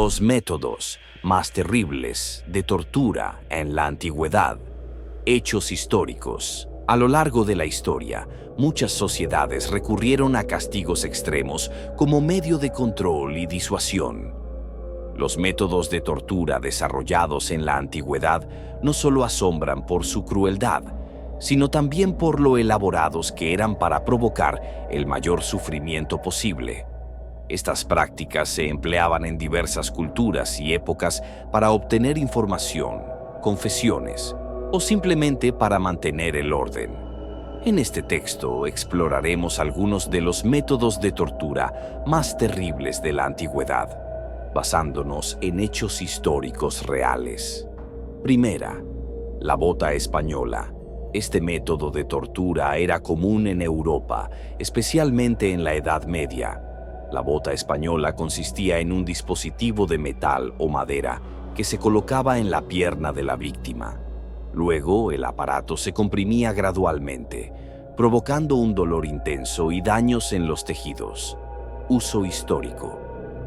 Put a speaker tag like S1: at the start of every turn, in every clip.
S1: Los métodos más terribles de tortura en la antigüedad. Hechos históricos. A lo largo de la historia, muchas sociedades recurrieron a castigos extremos como medio de control y disuasión. Los métodos de tortura desarrollados en la antigüedad no solo asombran por su crueldad, sino también por lo elaborados que eran para provocar el mayor sufrimiento posible. Estas prácticas se empleaban en diversas culturas y épocas para obtener información, confesiones o simplemente para mantener el orden. En este texto exploraremos algunos de los métodos de tortura más terribles de la antigüedad, basándonos en hechos históricos reales. Primera, la bota española. Este método de tortura era común en Europa, especialmente en la Edad Media. La bota española consistía en un dispositivo de metal o madera que se colocaba en la pierna de la víctima. Luego, el aparato se comprimía gradualmente, provocando un dolor intenso y daños en los tejidos. Uso histórico.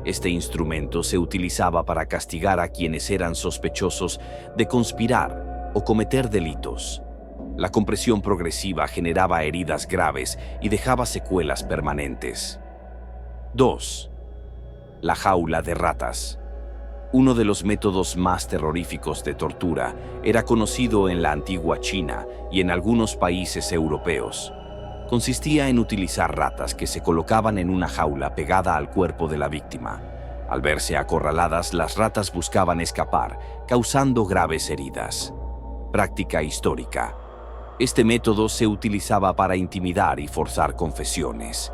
S1: Este instrumento se utilizaba para castigar a quienes eran sospechosos de conspirar o cometer delitos. La compresión progresiva generaba heridas graves y dejaba secuelas permanentes. 2. La jaula de ratas. Uno de los métodos más terroríficos de tortura era conocido en la antigua China y en algunos países europeos. Consistía en utilizar ratas que se colocaban en una jaula pegada al cuerpo de la víctima. Al verse acorraladas, las ratas buscaban escapar, causando graves heridas. Práctica histórica. Este método se utilizaba para intimidar y forzar confesiones.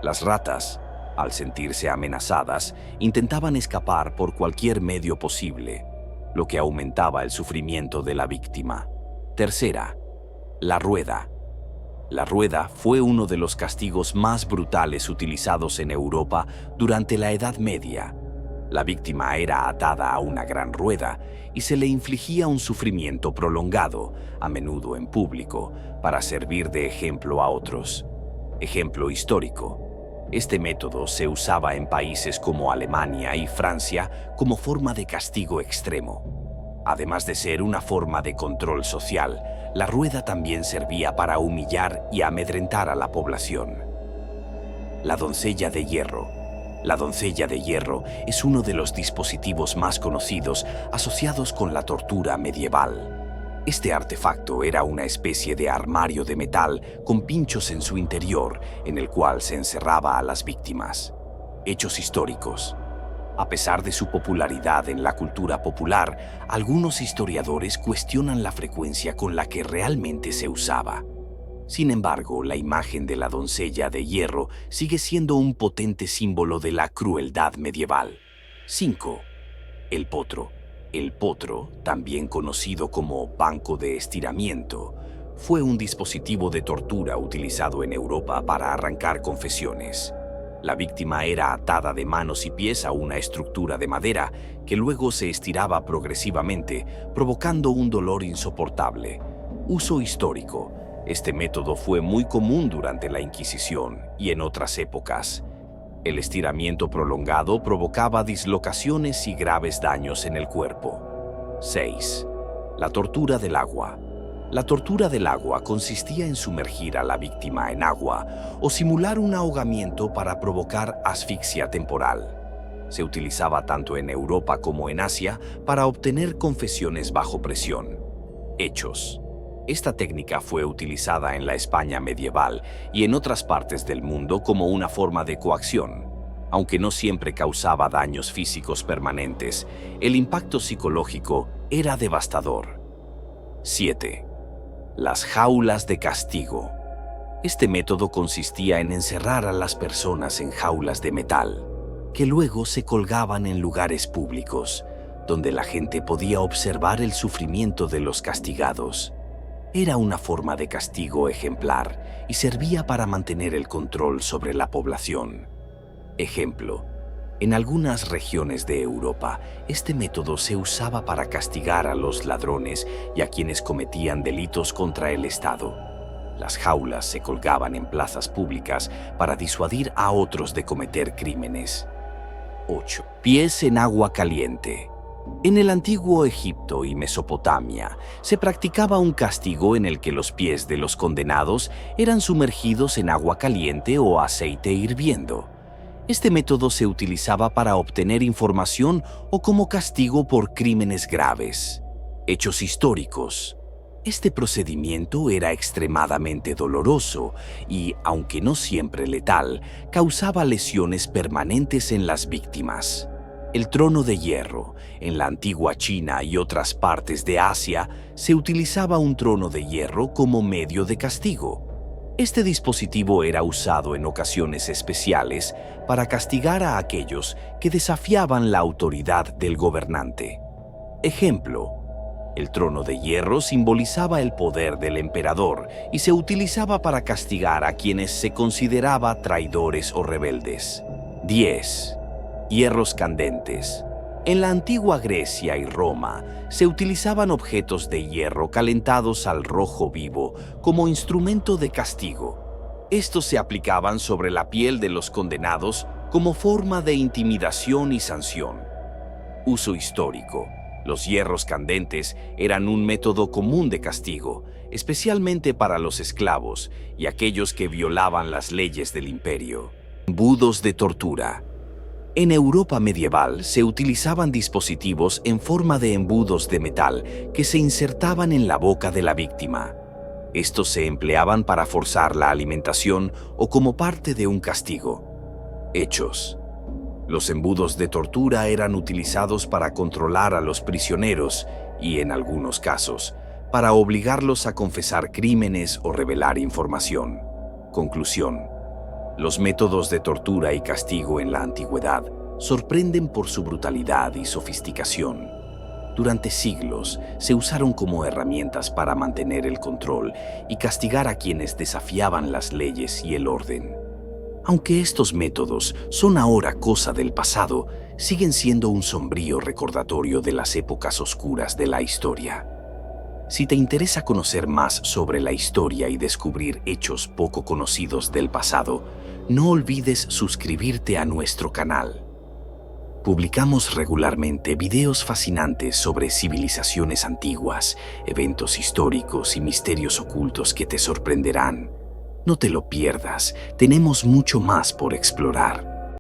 S1: Las ratas, al sentirse amenazadas, intentaban escapar por cualquier medio posible, lo que aumentaba el sufrimiento de la víctima. Tercera, la rueda. La rueda fue uno de los castigos más brutales utilizados en Europa durante la Edad Media. La víctima era atada a una gran rueda y se le infligía un sufrimiento prolongado, a menudo en público, para servir de ejemplo a otros. Ejemplo histórico. Este método se usaba en países como Alemania y Francia como forma de castigo extremo. Además de ser una forma de control social, la rueda también servía para humillar y amedrentar a la población. La doncella de hierro. La doncella de hierro es uno de los dispositivos más conocidos asociados con la tortura medieval. Este artefacto era una especie de armario de metal con pinchos en su interior, en el cual se encerraba a las víctimas. Hechos históricos. A pesar de su popularidad en la cultura popular, algunos historiadores cuestionan la frecuencia con la que realmente se usaba. Sin embargo, la imagen de la doncella de hierro sigue siendo un potente símbolo de la crueldad medieval. 5. El potro. El potro, también conocido como banco de estiramiento, fue un dispositivo de tortura utilizado en Europa para arrancar confesiones. La víctima era atada de manos y pies a una estructura de madera que luego se estiraba progresivamente, provocando un dolor insoportable. Uso histórico. Este método fue muy común durante la Inquisición y en otras épocas. El estiramiento prolongado provocaba dislocaciones y graves daños en el cuerpo. 6. La tortura del agua. La tortura del agua consistía en sumergir a la víctima en agua o simular un ahogamiento para provocar asfixia temporal. Se utilizaba tanto en Europa como en Asia para obtener confesiones bajo presión. Hechos. Esta técnica fue utilizada en la España medieval y en otras partes del mundo como una forma de coacción. Aunque no siempre causaba daños físicos permanentes, el impacto psicológico era devastador. 7. Las jaulas de castigo. Este método consistía en encerrar a las personas en jaulas de metal, que luego se colgaban en lugares públicos, donde la gente podía observar el sufrimiento de los castigados. Era una forma de castigo ejemplar y servía para mantener el control sobre la población. Ejemplo, en algunas regiones de Europa, este método se usaba para castigar a los ladrones y a quienes cometían delitos contra el Estado. Las jaulas se colgaban en plazas públicas para disuadir a otros de cometer crímenes. 8. Pies en agua caliente. En el antiguo Egipto y Mesopotamia se practicaba un castigo en el que los pies de los condenados eran sumergidos en agua caliente o aceite hirviendo. Este método se utilizaba para obtener información o como castigo por crímenes graves. Hechos históricos. Este procedimiento era extremadamente doloroso y, aunque no siempre letal, causaba lesiones permanentes en las víctimas. El trono de hierro. En la antigua China y otras partes de Asia se utilizaba un trono de hierro como medio de castigo. Este dispositivo era usado en ocasiones especiales para castigar a aquellos que desafiaban la autoridad del gobernante. Ejemplo: el trono de hierro simbolizaba el poder del emperador y se utilizaba para castigar a quienes se consideraba traidores o rebeldes. 10. Hierros candentes. En la antigua Grecia y Roma se utilizaban objetos de hierro calentados al rojo vivo como instrumento de castigo. Estos se aplicaban sobre la piel de los condenados como forma de intimidación y sanción. Uso histórico. Los hierros candentes eran un método común de castigo, especialmente para los esclavos y aquellos que violaban las leyes del imperio. Embudos de tortura. En Europa medieval se utilizaban dispositivos en forma de embudos de metal que se insertaban en la boca de la víctima. Estos se empleaban para forzar la alimentación o como parte de un castigo. Hechos. Los embudos de tortura eran utilizados para controlar a los prisioneros y, en algunos casos, para obligarlos a confesar crímenes o revelar información. Conclusión. Los métodos de tortura y castigo en la antigüedad sorprenden por su brutalidad y sofisticación. Durante siglos se usaron como herramientas para mantener el control y castigar a quienes desafiaban las leyes y el orden. Aunque estos métodos son ahora cosa del pasado, siguen siendo un sombrío recordatorio de las épocas oscuras de la historia. Si te interesa conocer más sobre la historia y descubrir hechos poco conocidos del pasado, no olvides suscribirte a nuestro canal. Publicamos regularmente videos fascinantes sobre civilizaciones antiguas, eventos históricos y misterios ocultos que te sorprenderán. No te lo pierdas, tenemos mucho más por explorar.